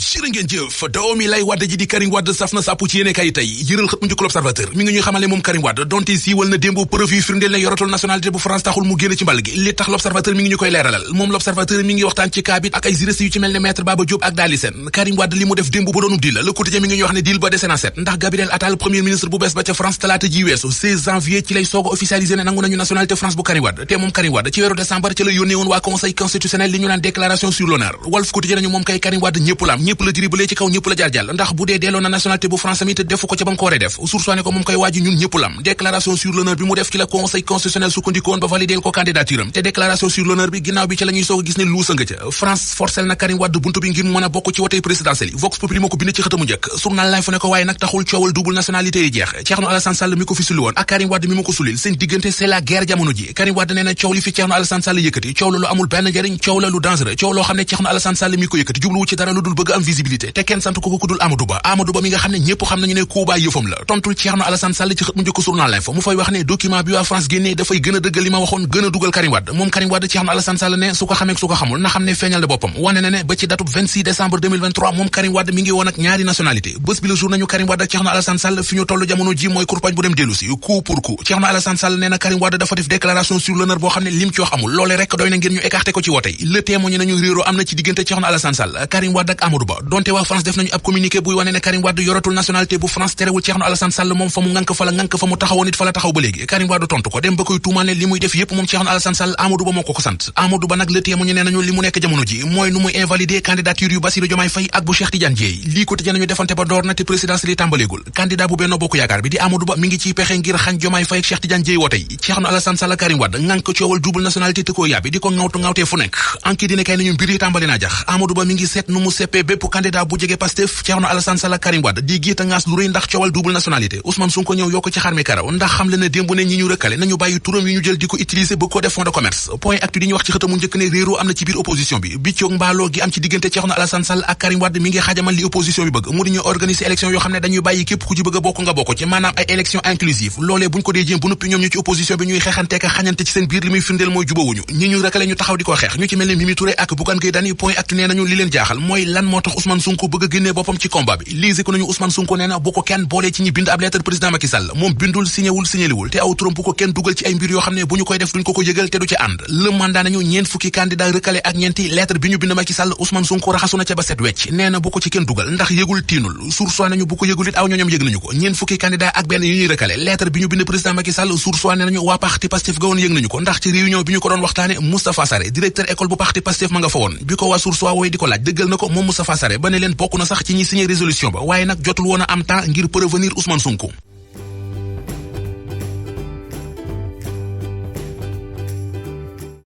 jërë ngeen jëf doomi lay Wade ji di Karim Wade saf na sàpp ci yéene kay tey yëral xët mu njëkk l'Observateur mi ngi ñuy xamal ne moom Karim Wade donte siiwal na démb preuve yu firndeel ne yoratul nationalité bu France taxul mu génn ci mbal gi li tax l'Observateur mi ngi ñu koy leeralal moom l'Observateur mi ngi waxtaan ci cas bi ak ay juriste yu ci mel ne maître Baba Diop ak Dali Sène Karim Wade li mu def démb bu doonub dil la Le Quotidien mi ngi ñuy wax ne dil ba dese na set ndax Gabriel Attal premier ministre bu bees ba ca France talaata ji weesu 16 janvier ci lay soog a officialisé ne nangu nañu nationalité France bu Karim Wade te moom Karim Wade ci weeru décembre ci la yónnee woon waa conseil constitutionnel li ñu naan déclaration sur l'honneur Walf Quotidien nañu moom kay Karim Wade ñëpp la am ñëpp la dribblé ci kaw ñëpp la jaar ndax bu dee delloo na nationalité bu France tamit defu ko ca bam ko waree def sursoine ko moom koy waaji ñun ñëpp lam déclaration sur l'honneur bi mu def ci la conseil constitutionnel sukkandikoon ba validé ko candidature am te déclaration sur l'honneur bi ginnaaw bi ci la ñuy soog a gis ne luusa nga ca France forcel na Karim Wade buntu bi ngir mu mën a bokk ci wotey présidentielle yi Vox Populi moo ko bind ci xëtamu njëkk journal Life ne ko waaye nag taxul coowal double nationalité yi jeex Thierno Alassane Sall mi ko fi suli woon ak Karim Wade mi mu ko sulil seen diggante c'est la guerre jamono ji Karim Wade nee na coow li fi Thierno Alassane Sall yëkkati coow la lu amul benn njariñ coow la lu dangereux coow loo xam ne Thierno Alassane Sall mi ko yëkkati jubluwu ci dara lu dul bëgg am visibilité te kenn sant ko dul Amadou Ba mi nga xam ne ñëpp xam nañu ne kuubaa yëfam la tontul Thierno Alassane Sall ci xët mu njëkk journal L'Info mu fay wax ne document bi waa France génnee dafay gën a dëggal li ma waxoon gën a dugal Karim Wade moom Karim Wade Thierno Alassane Sall ne su ko xamee su ko xamul na xam ne feeñal na boppam wane na ne ba ci datub 26 décembre 2023 moom Karim Wade mi ngi woon ak ñaari nationalité bés bi le jour nañu Karim Wade ak Thierno Alassane Sall fi ñu tollu jamono ji mooy kurpañ bu dem dellu si coup pour coup Thierno Alassane Sall nee na Karim Wade dafa def déclaration sur l'honneur boo xam ne lim ci wax amul loolee rek doy na ngir ñu écarté ko ci wote yi le témoin nañu réeroo am na ci diggante Thierno Alassane Sall Karim Wade ak Amadou Ba donte waa France def nañu ab communiqué buy wane ne Karim Wade yoratul nationalité bu France terewul Thierno Alassane Sall moom fa mu ngànk fa la ngànk fa mu taxawoon it fa la taxaw ba léegi Karim Wade tontu ko dem ba koy tuumaal ne li muy def yépp moom Thierno Alassane Sall Amadou Ba moo ko sant Amadou Ba nag le témoin nee nañu li mu nekk jamono ji mooy nu muy invalider candidature yu Bassirou Diomaye Faye ak bu Cheikh Tidiane Dièye lii ko tëjee nañu defante ba door na te présidentielle yi tàmbaleegul candidat bu Benno Bokk Yaakaar bi di Amadou Ba mi ngi ciy pexe ngir xañ Diomaye Faye ak Cheikh Tidiane Dièye wote yi Thierno Alassane Sall Karim Wade ngànk coowal double nationalité te koo yàbbi di ko ŋawtee fu nekk enquête dina kay nañu mbir yi tàmbali naa jax Amadou Ba mi ngi seet nu mu seppee bépp candidat bu jege Pastef Thierno Alassane Sall Karim Wade di giita ngaas lu rëy ndax coowal double nationalité Ousmane Sonko ñëw yokk ci xarmi karaw ndax xam le ne démb ne ñi ñu rëkkale nañu bàyyi turam yi ñu jël di ko utiliser bëgg ko def fond de commerce point actu di ñu wax ci xëtamu njëkk ne réeroo am na ci biir opposition bi biccoog mbaaloo gi am ci diggante Thierno Alassane Sall ak Karim Wade mi ngi xajamal li opposition bi bëgg mu di ñu organiser élection yoo xam ne dañuy bàyyi képp ku ci bëgg a bokk nga bokk ci maanaam ay élection inclusive loolee buñ ko dee jéem bu noppi ñoom ñu ci opposition bi ñuy xeexanteeka xañante ci seen biir li muy firndeel mooy jubawuñu ñi ñu rëkkale ñu taxaw di ko xeex ñu ci mel ne Mimi Touré ak Bougane Gueye Dany point actu nee nañu li leen jaaxal mooy lan moo tax Ousmane Sonko bëgg a génnee boppam ci combat bi lise ko nañu Ousmane Sonko nee na bu ko kenn boolee ci ñi bind ab lettre président Macky Sall moom bindul signéwul signaliwul te aw turam bu ko kenn dugal ci ay mbir yoo xam ne bu ñu koy def duñ ko yëgal te du ci ànd le mandat nañu ñeent fukki candidat rëkkale ak ñeenti lettre bi ñu bind Macky Sall Ousmane Sonko raxasu na ca ba set wecc nee na bu ko ci kenn dugal ndax yëgul tiinul sursoi nañu bu ko yëgul it aw ñoñom yëg nañu ko ñeent fukki candidat ak benn yu ñuy rëkkale lettre bi ñu bind président Macky Sall sursoi nañu waa parti Pastef ga woon yëg nañu ko ndax ci réunion bi ñu ko doon waxtaane Moustapha Sarré directeur école bu parti Pastef ma nga fa woon bi ko waa sursoi wooy di ko laaj dëggal na ko moom Moustapha Sarré ba ne leen bokk na sax ci ñi signé résolution ba waaye nag jotul woon a am temps ngir prévenir Ousmane Sonko